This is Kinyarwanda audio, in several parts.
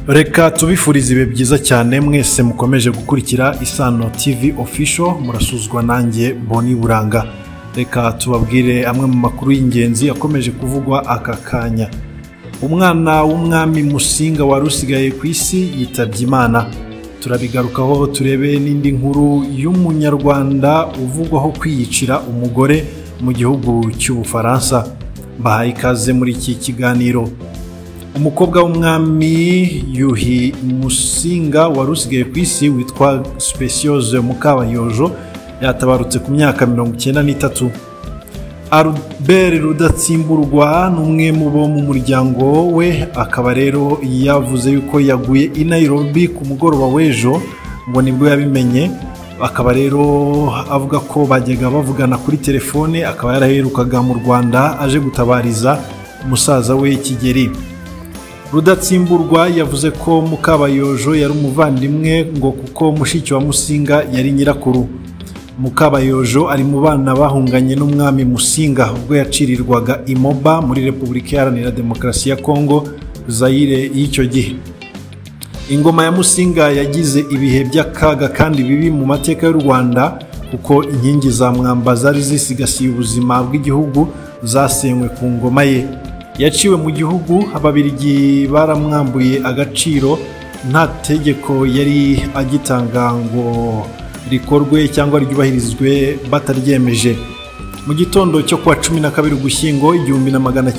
Reka tubifurize ibe byiza cyane mwese mukomeje gukurikira Isano TV Official, murasuzwa nanjye Boni Buranga. Reka tubabwire amwe mu makuru y'ingenzi akomeje kuvugwa aka kanya. Umwana w'umwami Musinga wari usigaye ku isi yitabye Imana. Turabigarukaho turebe n'indi nkuru y'umunyarwanda uvugwaho kwiyicira umugore mu gihugu cy'Ubufaransa. Bahaye ikaze muri iki kiganiro. Umukobwa w'umwami Yuhi Musinga wari usigaye ku isi witwa Speciose Mukabayojo yatabarutse ku myaka 93. Albert Rudatsimburwa n'umwe mu bo mu muryango we, akaba rero yavuze yuko yaguye i Nairobi ku mugoroba w'ejo, ngo nibwo yabimenye. Akaba rero avuga ko bajyaga bavugana kuri telefone, akaba yaraherukaga mu Rwanda aje gutabariza umusaza we Kigeri. Rudatsimburwa yavuze ko Mukabayojo yari umuvandimwe, ngo kuko mushiki wa Musinga yari nyirakuru. Mukabayojo ari mu bana bahunganye n'umwami Musinga ubwo yacirirwaga Imoba muri Repubulika Iharanira Demokarasi ya Kongo, Zaire y'icyo gihe. Ingoma ya Musinga yagize ibihe by'akaga kandi bibi mu mateka y'u Rwanda, kuko inkingi za mwamba zari zisigasiye ubuzima bw'igihugu zasenywe ku ngoma ye. Yaciwe mu gihugu, Ababiligi baramwambuye agaciro, nta tegeko yari agitanga ngo rikorwe cyangwa ryubahirizwe bataryemeje. Mu gitondo cyo kwa 12 Ugushyingo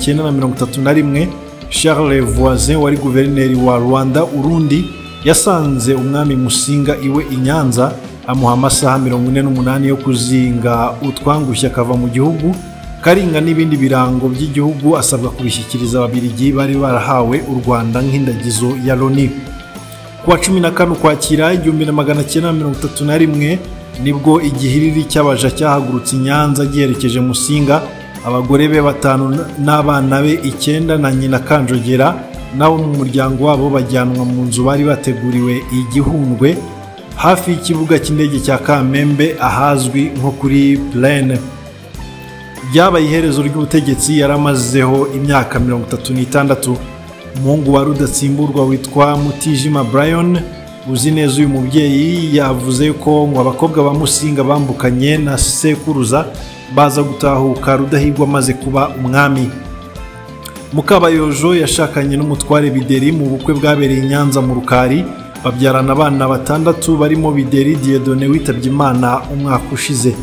1931, Charles Voisin wari guverineri wa Rwanda Urundi yasanze umwami Musinga iwe i Nyanza, amuha amasaha 48 yo kuzinga utwangushya akava mu gihugu. Karinga n'ibindi birango by'igihugu asabwa kubishyikiriza Ababiligi bari barahawe u Rwanda nk'indagizo ya Loni. Kuwa 14 Ukwakira 1931 nibwo igihiriri cy'abaja cyahagurutse i Nyanza giherekeje Musinga. Abagore be 5 n'abana be 9 na nyina Kanjogera nabo mu muryango wabo bajyanwa mu nzu bari bateguriwe igihundwe hafi y'ikibuga cy'indege cya Kamembe ahazwi nko kuri Plaine. Byabaye iherezo ry'ubutegetsi yaramazeho imyaka 36. Umuhungu wa Rudatsimburwa witwa Mutijima Brian, uzi neza uyu mubyeyi, yavuze ko ngo abakobwa ba Musinga bambukanye na sekuruza baza gutahuka Rudahigwa maze kuba umwami. Mukabayojo yashakanye n'umutware Bideri mu bukwe bwabereye i Nyanza mu Rukari, babyarana abana 6 barimo Bideri Dieudonné witabye Imana umwaka ushize.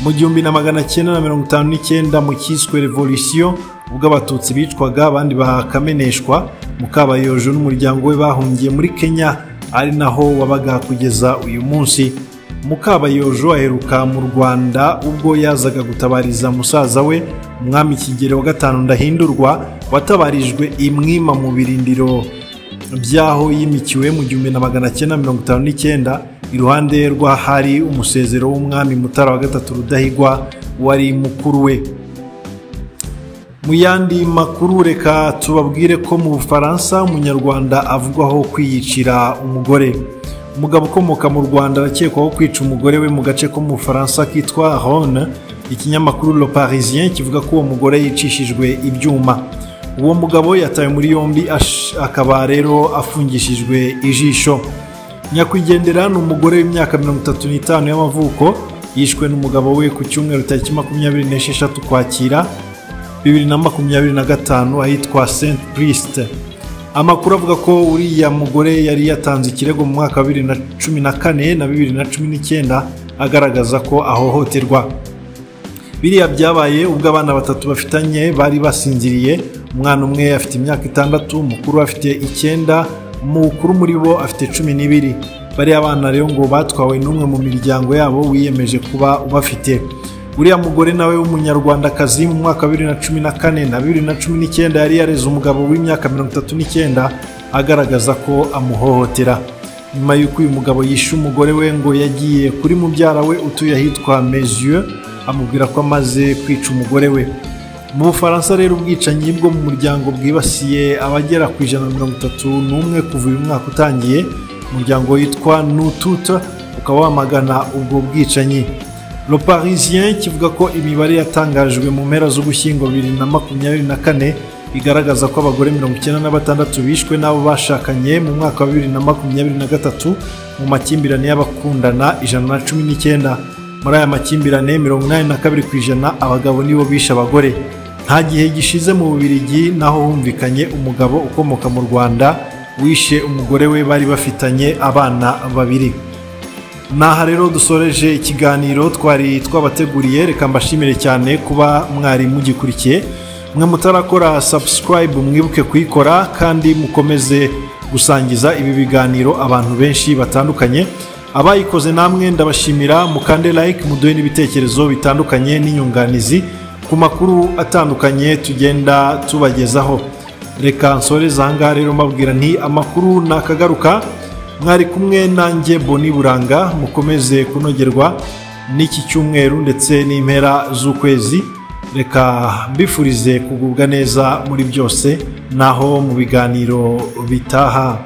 Mu 1959 mu cyiswe Revolution, ubwo abatutsi bicwaga abandi bakameneshwa, Mukabayojo n'umuryango we bahungiye muri Kenya, ari naho wabaga kugeza uyu munsi. Mukabayojo aheruka mu Rwanda ubwo yazaga gutabariza musaza we umwami Kigeri wa gatanu Ndahindurwa, watabarijwe imwima mu birindiro byaho yimikiwe mu 1959. Iruhande rwa hari umusezero w'umwami Mutara wa gatatu Rudahigwa wari mukuru we. Mu yandi makuru, reka tubabwire ko mu Bufaransa umunyarwanda avugwaho kwiyicira umugore. Umugabo ukomoka mu Rwanda arakekwaho kwica umugore we mu gace ko mu Bufaransa kitwa Rhône. Ikinyamakuru Le Parisien kivuga ko uwo mugore yicishijwe ibyuma. Uwo mugabo yatawe muri yombi, akaba rero afungishijwe ijisho. Nyakwigendera ni umugore w'imyaka 35 y'amavuko, yishwe n'umugabo we ku cyumweru tariki 26 Ukwakira 2025 ahitwa Saint Priest. Amakuru avuga ko uriya mugore yari yatanze ikirego mu mwaka wa 2014 na 2019 agaragaza ko ahohoterwa. Biriya byabaye ubwo abana 3 bafitanye bari basinziriye. Umwana umwe afite imyaka 6, mukuru afite 9, mukuru muri bo afite 12. Bari abana rero ngo batwawe n'umwe mu miryango yabo wiyemeje kuba ubafite. Uriya mugore nawe w'umunyarwandakazi mu mwaka wa 2014 na 2019 yari yareze umugabo w'imyaka 39 agaragaza ko amuhohotera. Nyuma y'uko uyu mugabo yishe umugore we, ngo yagiye kuri mubyara we utuye ahitwa Mesieux amubwira ko amaze kwica umugore we. Mu Bufaransa rero ubwicanyi bwo mu muryango bwibasiye abagera ku 131 kuva uyu mwaka utangiye. Umuryango witwa Nutut ukaba wamagana ubwo bwicanyi. Le Parisien kivuga ko imibare yatangajwe mu mpera z'Ugushyingo 2024 igaragaza ko abagore 96 bishwe n'abo bashakanye mu mwaka wa 2023 mu makimbirane y'abakundana 119. Muri aya makimbirane 82% abagabo nibo bishe abagore. Nta gihe gishize mu Bubiligi naho humvikanye umugabo ukomoka mu Rwanda wishe umugore we bari bafitanye abana babiri. Naha rero dusoreje ikiganiro twari twabateguriye. Reka mbashimire cyane kuba mwari mugikurikiye. Mwe mutarakora subscribe mwibuke kuyikora kandi mukomeze gusangiza ibi biganiro abantu benshi batandukanye. Abayikoze namwe ndabashimira, mukande like, muduhe n'ibitekerezo bitandukanye n'inyunganizi ku makuru atandukanye tugenda tubagezaho. Reka nsoreza ahangaha rero mbabwira nti amakuru nakagaruka. Mwari kumwe nanjye Boni Buranga, mukomeze kunogerwa n'iki cyumweru ndetse n'impera z'ukwezi. Reka mbifurize kugubwa neza muri byose, naho mu biganiro bitaha.